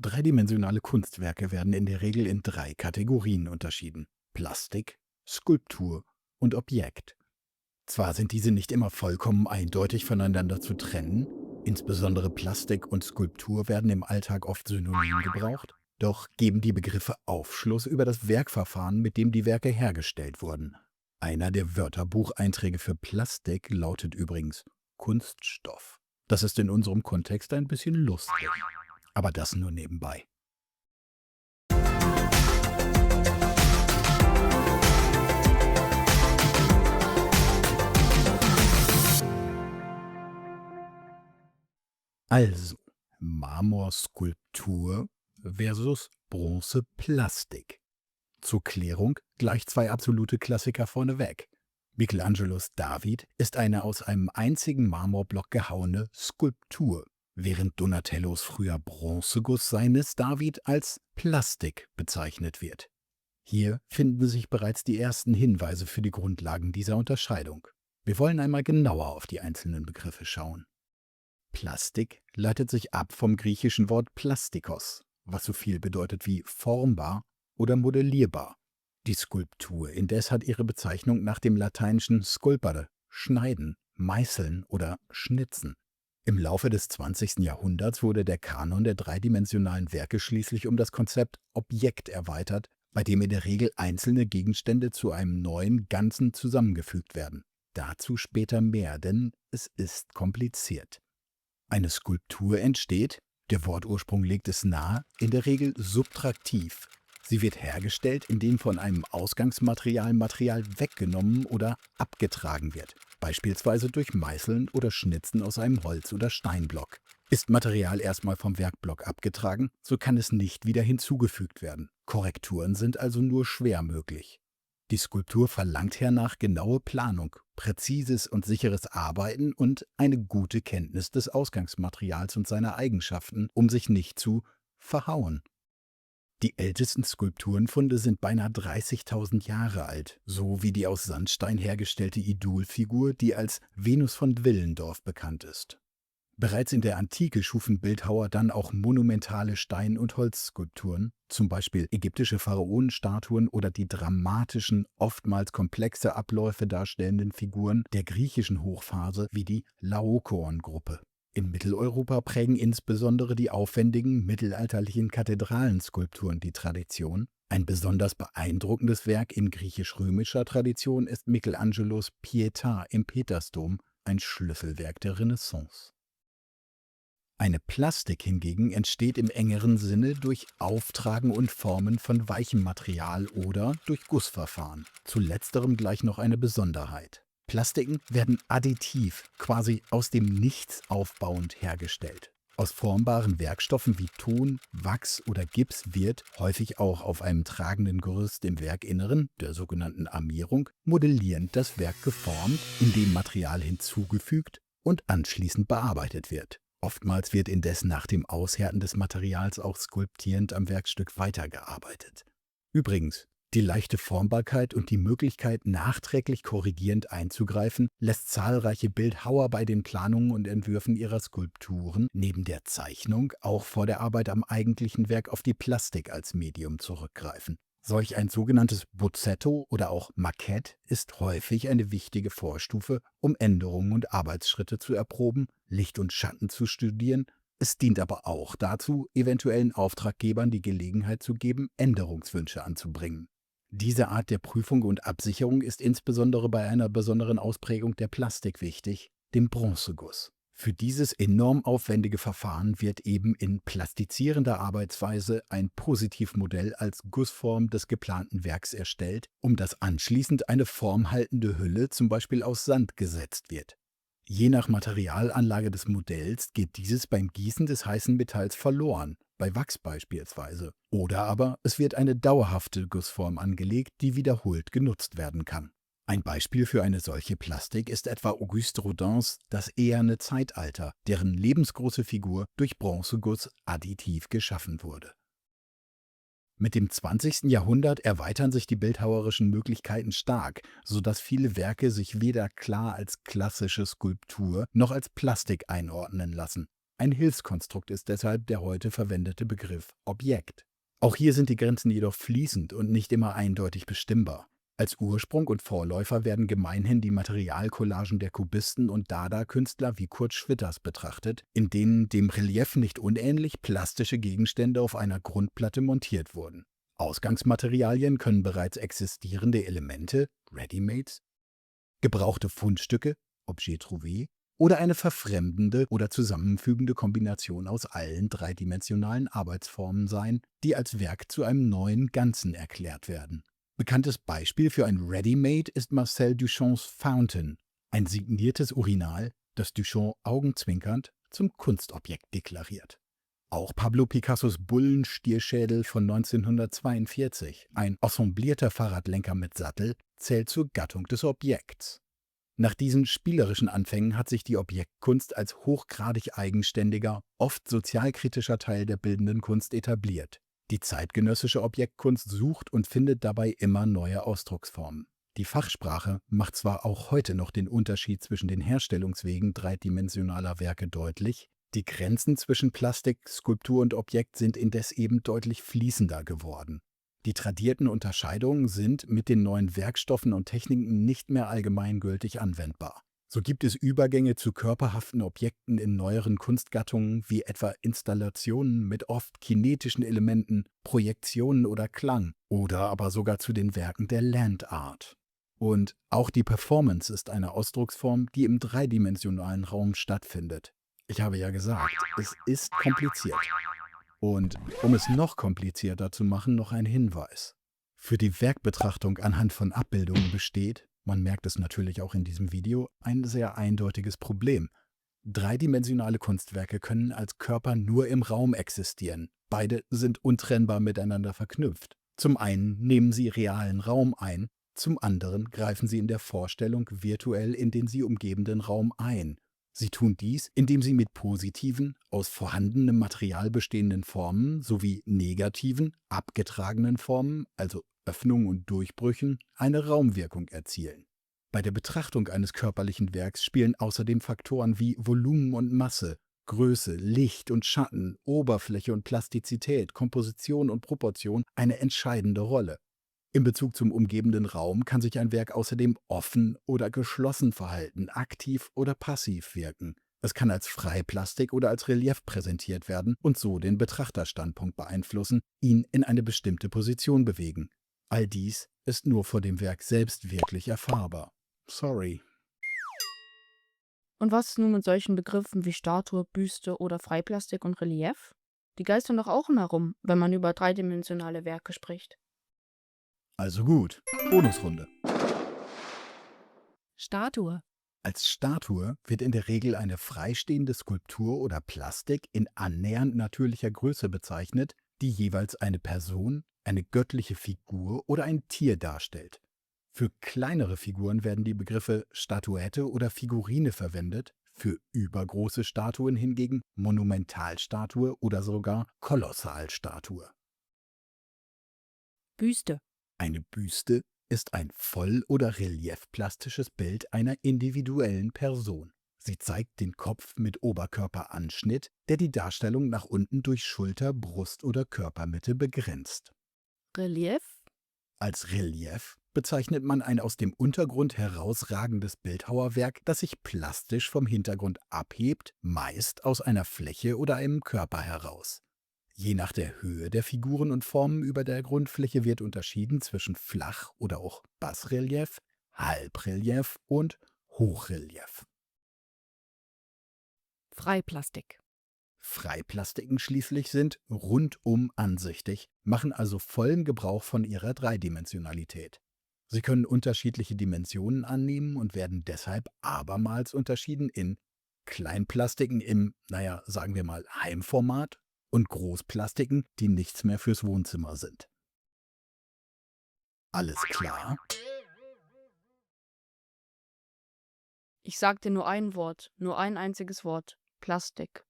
Dreidimensionale Kunstwerke werden in der Regel in drei Kategorien unterschieden: Plastik, Skulptur und Objekt. Zwar sind diese nicht immer vollkommen eindeutig voneinander zu trennen, insbesondere Plastik und Skulptur werden im Alltag oft synonym gebraucht, doch geben die Begriffe Aufschluss über das Werkverfahren, mit dem die Werke hergestellt wurden. Einer der Wörterbucheinträge für Plastik lautet übrigens Kunststoff. Das ist in unserem Kontext ein bisschen lustig, aber das nur nebenbei. Also, Marmorskulptur versus Bronzeplastik. Zur Klärung gleich zwei absolute Klassiker vorneweg. Michelangelos David ist eine aus einem einzigen Marmorblock gehauene Skulptur, während Donatellos früher Bronzeguss seines David als Plastik bezeichnet wird. Hier finden sich bereits die ersten Hinweise für die Grundlagen dieser Unterscheidung. Wir wollen einmal genauer auf die einzelnen Begriffe schauen. Plastik leitet sich ab vom griechischen Wort plastikos, was so viel bedeutet wie formbar oder modellierbar. Die Skulptur indes hat ihre Bezeichnung nach dem lateinischen sculpere, schneiden, meißeln oder schnitzen. Im Laufe des 20. Jahrhunderts wurde der Kanon der dreidimensionalen Werke schließlich um das Konzept Objekt erweitert, bei dem in der Regel einzelne Gegenstände zu einem neuen Ganzen zusammengefügt werden. Dazu später mehr, denn es ist kompliziert. Eine Skulptur entsteht, der Wortursprung legt es nahe, in der Regel subtraktiv. Sie wird hergestellt, indem von einem Ausgangsmaterial Material weggenommen oder abgetragen wird, beispielsweise durch Meißeln oder Schnitzen aus einem Holz- oder Steinblock. Ist Material erstmal vom Werkblock abgetragen, so kann es nicht wieder hinzugefügt werden. Korrekturen sind also nur schwer möglich. Die Skulptur verlangt hernach genaue Planung, präzises und sicheres Arbeiten und eine gute Kenntnis des Ausgangsmaterials und seiner Eigenschaften, um sich nicht zu verhauen. Die ältesten Skulpturenfunde sind beinahe 30.000 Jahre alt, so wie die aus Sandstein hergestellte Idolfigur, die als Venus von Willendorf bekannt ist. Bereits in der Antike schufen Bildhauer dann auch monumentale Stein- und Holzskulpturen, zum Beispiel ägyptische Pharaonenstatuen oder die dramatischen, oftmals komplexe Abläufe darstellenden Figuren der griechischen Hochphase wie die Laokoon-Gruppe. In Mitteleuropa prägen insbesondere die aufwendigen mittelalterlichen Kathedralenskulpturen die Tradition. Ein besonders beeindruckendes Werk in griechisch-römischer Tradition ist Michelangelos Pietà im Petersdom, ein Schlüsselwerk der Renaissance. Eine Plastik hingegen entsteht im engeren Sinne durch Auftragen und Formen von weichem Material oder durch Gussverfahren. Zu letzterem gleich noch eine Besonderheit. Plastiken werden additiv, quasi aus dem Nichts aufbauend hergestellt. Aus formbaren Werkstoffen wie Ton, Wachs oder Gips wird, häufig auch auf einem tragenden Gerüst im Werkinneren, der sogenannten Armierung, modellierend das Werk geformt, indem Material hinzugefügt und anschließend bearbeitet wird. Oftmals wird indes nach dem Aushärten des Materials auch skulptierend am Werkstück weitergearbeitet. Übrigens, die leichte Formbarkeit und die Möglichkeit, nachträglich korrigierend einzugreifen, lässt zahlreiche Bildhauer bei den Planungen und Entwürfen ihrer Skulpturen neben der Zeichnung auch vor der Arbeit am eigentlichen Werk auf die Plastik als Medium zurückgreifen. Solch ein sogenanntes Bozzetto oder auch Makett ist häufig eine wichtige Vorstufe, um Änderungen und Arbeitsschritte zu erproben, Licht und Schatten zu studieren. Es dient aber auch dazu, eventuellen Auftraggebern die Gelegenheit zu geben, Änderungswünsche anzubringen. Diese Art der Prüfung und Absicherung ist insbesondere bei einer besonderen Ausprägung der Plastik wichtig, dem Bronzeguss. Für dieses enorm aufwendige Verfahren wird eben in plastizierender Arbeitsweise ein Positivmodell als Gussform des geplanten Werks erstellt, um das anschließend eine formhaltende Hülle, zum Beispiel aus Sand, gesetzt wird. Je nach Materialanlage des Modells geht dieses beim Gießen des heißen Metalls verloren, bei Wachs beispielsweise. Oder aber es wird eine dauerhafte Gussform angelegt, die wiederholt genutzt werden kann. Ein Beispiel für eine solche Plastik ist etwa Auguste Rodins Das eherne Zeitalter, deren lebensgroße Figur durch Bronzeguss additiv geschaffen wurde. Mit dem 20. Jahrhundert erweitern sich die bildhauerischen Möglichkeiten stark, sodass viele Werke sich weder klar als klassische Skulptur noch als Plastik einordnen lassen. Ein Hilfskonstrukt ist deshalb der heute verwendete Begriff Objekt. Auch hier sind die Grenzen jedoch fließend und nicht immer eindeutig bestimmbar. Als Ursprung und Vorläufer werden gemeinhin die Materialcollagen der Kubisten und Dada-Künstler wie Kurt Schwitters betrachtet, in denen dem Relief nicht unähnlich plastische Gegenstände auf einer Grundplatte montiert wurden. Ausgangsmaterialien können bereits existierende Elemente, Readymates, gebrauchte Fundstücke, Objet trouvé, oder eine verfremdende oder zusammenfügende Kombination aus allen dreidimensionalen Arbeitsformen sein, die als Werk zu einem neuen Ganzen erklärt werden. Bekanntes Beispiel für ein Ready-Made ist Marcel Duchamps Fountain, ein signiertes Urinal, das Duchamp augenzwinkernd zum Kunstobjekt deklariert. Auch Pablo Picassos Bullenstierschädel von 1942, ein assemblierter Fahrradlenker mit Sattel, zählt zur Gattung des Objekts. Nach diesen spielerischen Anfängen hat sich die Objektkunst als hochgradig eigenständiger, oft sozialkritischer Teil der bildenden Kunst etabliert. Die zeitgenössische Objektkunst sucht und findet dabei immer neue Ausdrucksformen. Die Fachsprache macht zwar auch heute noch den Unterschied zwischen den Herstellungswegen dreidimensionaler Werke deutlich, die Grenzen zwischen Plastik, Skulptur und Objekt sind indes eben deutlich fließender geworden. Die tradierten Unterscheidungen sind mit den neuen Werkstoffen und Techniken nicht mehr allgemeingültig anwendbar. So gibt es Übergänge zu körperhaften Objekten in neueren Kunstgattungen wie etwa Installationen mit oft kinetischen Elementen, Projektionen oder Klang oder aber sogar zu den Werken der Land Art. Und auch die Performance ist eine Ausdrucksform, die im dreidimensionalen Raum stattfindet. Ich habe ja gesagt, es ist kompliziert. Und um es noch komplizierter zu machen, noch ein Hinweis. Für die Werkbetrachtung anhand von Abbildungen besteht, man merkt es natürlich auch in diesem Video, ein sehr eindeutiges Problem. Dreidimensionale Kunstwerke können als Körper nur im Raum existieren. Beide sind untrennbar miteinander verknüpft. Zum einen nehmen sie realen Raum ein, zum anderen greifen sie in der Vorstellung virtuell in den sie umgebenden Raum ein. Sie tun dies, indem sie mit positiven, aus vorhandenem Material bestehenden Formen sowie negativen, abgetragenen Formen, also Öffnungen und Durchbrüchen, eine Raumwirkung erzielen. Bei der Betrachtung eines körperlichen Werks spielen außerdem Faktoren wie Volumen und Masse, Größe, Licht und Schatten, Oberfläche und Plastizität, Komposition und Proportion eine entscheidende Rolle. In Bezug zum umgebenden Raum kann sich ein Werk außerdem offen oder geschlossen verhalten, aktiv oder passiv wirken. Es kann als Freiplastik oder als Relief präsentiert werden und so den Betrachterstandpunkt beeinflussen, ihn in eine bestimmte Position bewegen. All dies ist nur vor dem Werk selbst wirklich erfahrbar. Sorry. Und was ist nun mit solchen Begriffen wie Statue, Büste oder Freiplastik und Relief? Die geistern doch auch immer rum, wenn man über dreidimensionale Werke spricht. Also gut, Bonusrunde. Statue. Als Statue wird in der Regel eine freistehende Skulptur oder Plastik in annähernd natürlicher Größe bezeichnet, die jeweils eine Person, eine göttliche Figur oder ein Tier darstellt. Für kleinere Figuren werden die Begriffe Statuette oder Figurine verwendet, für übergroße Statuen hingegen Monumentalstatue oder sogar Kolossalstatue. Büste. Eine Büste ist ein voll- oder reliefplastisches Bild einer individuellen Person. Sie zeigt den Kopf mit Oberkörperanschnitt, der die Darstellung nach unten durch Schulter, Brust oder Körpermitte begrenzt. Relief. Als Relief bezeichnet man ein aus dem Untergrund herausragendes Bildhauerwerk, das sich plastisch vom Hintergrund abhebt, meist aus einer Fläche oder einem Körper heraus. Je nach der Höhe der Figuren und Formen über der Grundfläche wird unterschieden zwischen Flach- oder auch Basrelief, Halbrelief und Hochrelief. Freiplastik. Freiplastiken schließlich sind rundum ansichtig, machen also vollen Gebrauch von ihrer Dreidimensionalität. Sie können unterschiedliche Dimensionen annehmen und werden deshalb abermals unterschieden in Kleinplastiken im, sagen wir mal, Heimformat und Großplastiken, die nichts mehr fürs Wohnzimmer sind. Alles klar? Ich sag dir nur ein Wort, nur ein einziges Wort: Plastik.